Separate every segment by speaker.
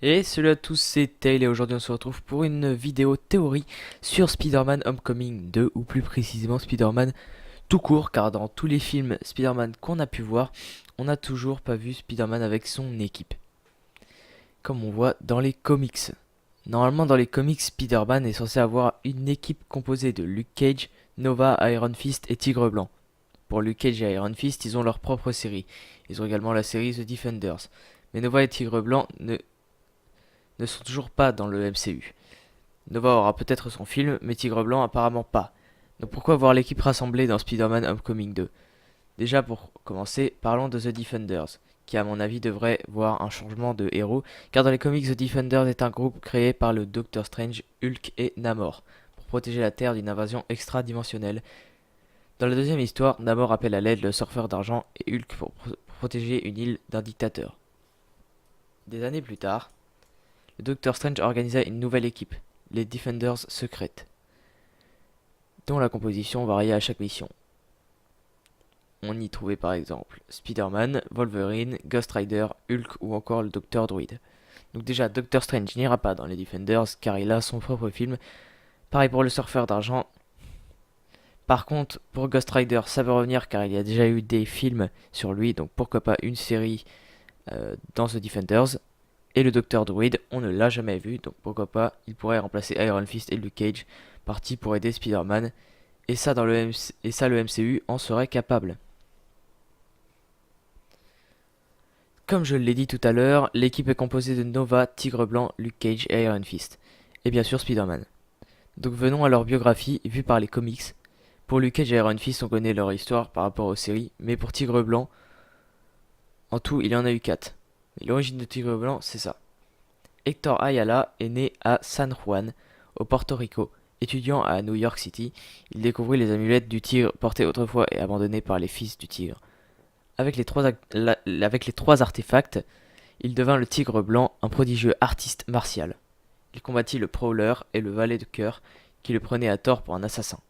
Speaker 1: Et salut à tous, c'est Tail et aujourd'hui on se retrouve pour une vidéo théorie sur Spider-Man Homecoming 2 ou plus précisément Spider-Man tout court car dans tous les films Spider-Man qu'on a pu voir, on n'a toujours pas vu Spider-Man avec son équipe. Comme on voit dans les comics. Normalement dans les comics, Spider-Man est censé avoir une équipe composée de Luke Cage, Nova, Iron Fist et Tigre Blanc. Pour Luke Cage et Iron Fist, ils ont leur propre série. Ils ont également la série The Defenders. Mais Nova et Tigre Blanc ne sont toujours pas dans le MCU. Nova aura peut-être son film, mais Tigre Blanc apparemment pas. Donc pourquoi voir l'équipe rassemblée dans Spider-Man Homecoming 2? Déjà pour commencer, parlons de The Defenders, qui à mon avis devrait voir un changement de héros, car dans les comics The Defenders est un groupe créé par le Docteur Strange, Hulk et Namor, pour protéger la Terre d'une invasion extra-dimensionnelle. Dans la deuxième histoire, Namor appelle à l'aide le surfeur d'argent et Hulk pour protéger une île d'un dictateur. Des années plus tard, le Docteur Strange organisa une nouvelle équipe, les Defenders secrètes, dont la composition variait à chaque mission. On y trouvait par exemple Spider-Man, Wolverine, Ghost Rider, Hulk ou encore le Docteur Druid. Donc déjà, Doctor Strange n'ira pas dans les Defenders car il a son propre film. Pareil pour le surfeur d'argent. Par contre, pour Ghost Rider, ça peut revenir car il y a déjà eu des films sur lui, donc pourquoi pas une série dans The Defenders. Et le Docteur Druid, on ne l'a jamais vu, donc pourquoi pas, il pourrait remplacer Iron Fist et Luke Cage, partis pour aider Spider-Man. Et ça, le MCU en serait capable. Comme je l'ai dit tout à l'heure, l'équipe est composée de Nova, Tigre Blanc, Luke Cage et Iron Fist. Et bien sûr Spider-Man. Donc venons à leur biographie vue par les comics. Pour Luke Cage et Iron Fist, on connaît leur histoire par rapport aux séries, mais pour Tigre Blanc, en tout, il y en a eu 4. Mais l'origine de Tigre Blanc, c'est ça. Hector Ayala est né à San Juan, au Porto Rico. Étudiant à New York City, il découvrit les amulettes du tigre portées autrefois et abandonnées par les fils du tigre. Avec les trois artefacts, il devint le Tigre Blanc, un prodigieux artiste martial. Il combattit le Prowler et le Valet de Cœur, qui le prenaient à tort pour un assassin.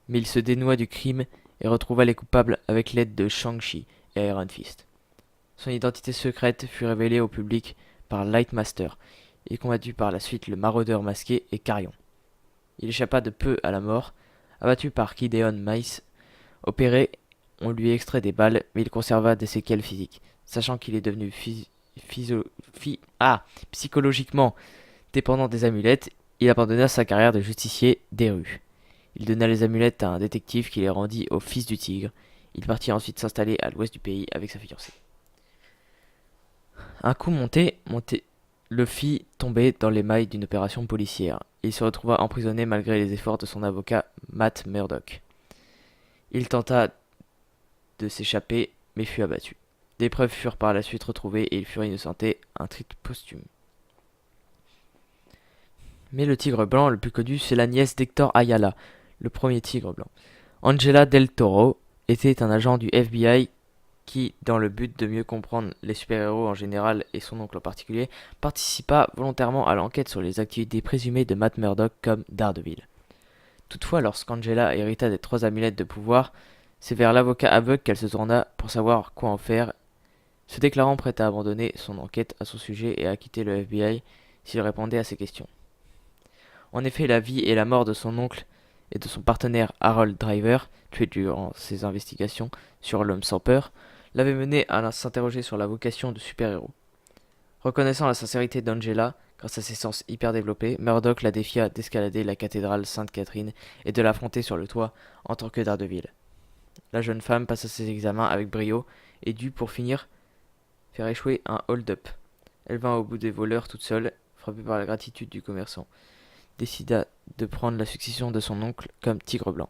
Speaker 1: Mais il se dénoua du crime et retrouva les coupables avec l'aide de Shang-Chi et Iron Fist. Son identité secrète fut révélée au public par Lightmaster. Il combattit par la suite le Maraudeur masqué et Carrion. Il échappa de peu à la mort, abattu par Gideon Mice. Opéré, on lui extrait des balles, mais il conserva des séquelles physiques. Sachant qu'il est devenu psychologiquement dépendant des amulettes, il abandonna sa carrière de justicier des rues. Il donna les amulettes à un détective qui les rendit au fils du tigre. Il partit ensuite s'installer à l'ouest du pays avec sa fiancée. Un coup monté, le fit tomber dans les mailles d'une opération policière. Il se retrouva emprisonné malgré les efforts de son avocat Matt Murdock. Il tenta de s'échapper, mais fut abattu. Des preuves furent par la suite retrouvées et il fut innocenté, un titre posthume. Mais le tigre blanc le plus connu, c'est la nièce d'Hector Ayala, le premier tigre blanc. Angela Del Toro était un agent du FBI qui, dans le but de mieux comprendre les super-héros en général et son oncle en particulier, participa volontairement à l'enquête sur les activités présumées de Matt Murdock comme Daredevil. Toutefois, lorsqu'Angela hérita des 3 amulettes de pouvoir, c'est vers l'avocat aveugle qu'elle se tourna pour savoir quoi en faire, se déclarant prête à abandonner son enquête à son sujet et à quitter le FBI s'il répondait à ses questions. En effet, la vie et la mort de son oncle et de son partenaire Harold Driver, tué durant ses investigations sur l'homme sans peur, l'avaient mené à s'interroger sur la vocation de super-héros. Reconnaissant la sincérité d'Angela, grâce à ses sens hyper développés, Murdock la défia d'escalader la cathédrale Sainte-Catherine et de l'affronter sur le toit en tant que Daredevil. La jeune femme passa ses examens avec brio et dut, pour finir, faire échouer un hold-up. Elle vint au bout des voleurs toute seule, frappée par la gratitude du commerçant. Décida de prendre la succession de son oncle comme Tigre Blanc.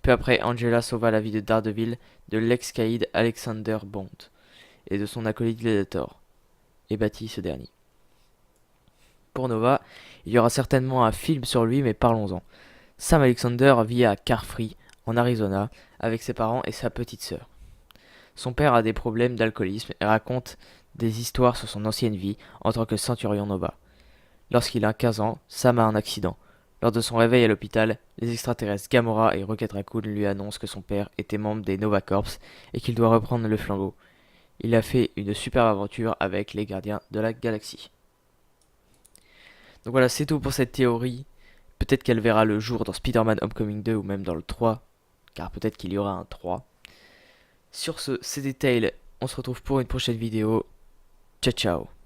Speaker 1: Peu après, Angela sauva la vie de Daredevil, de l'ex-caïd Alexander Bond et de son acolyte Gladiator, et bâtit ce dernier. Pour Nova, il y aura certainement un film sur lui, mais parlons-en. Sam Alexander vit à Carfree, en Arizona, avec ses parents et sa petite sœur. Son père a des problèmes d'alcoolisme et raconte des histoires sur son ancienne vie en tant que centurion Nova. Lorsqu'il a 15 ans, Sam a un accident. Lors de son réveil à l'hôpital, les extraterrestres Gamora et Rocket Raccoon lui annoncent que son père était membre des Nova Corps et qu'il doit reprendre le flambeau. Il a fait une super aventure avec les gardiens de la galaxie. Donc voilà, c'est tout pour cette théorie. Peut-être qu'elle verra le jour dans Spider-Man Homecoming 2 ou même dans le 3, car peut-être qu'il y aura un 3. Sur ce, c'est Tails, on se retrouve pour une prochaine vidéo. Ciao ciao.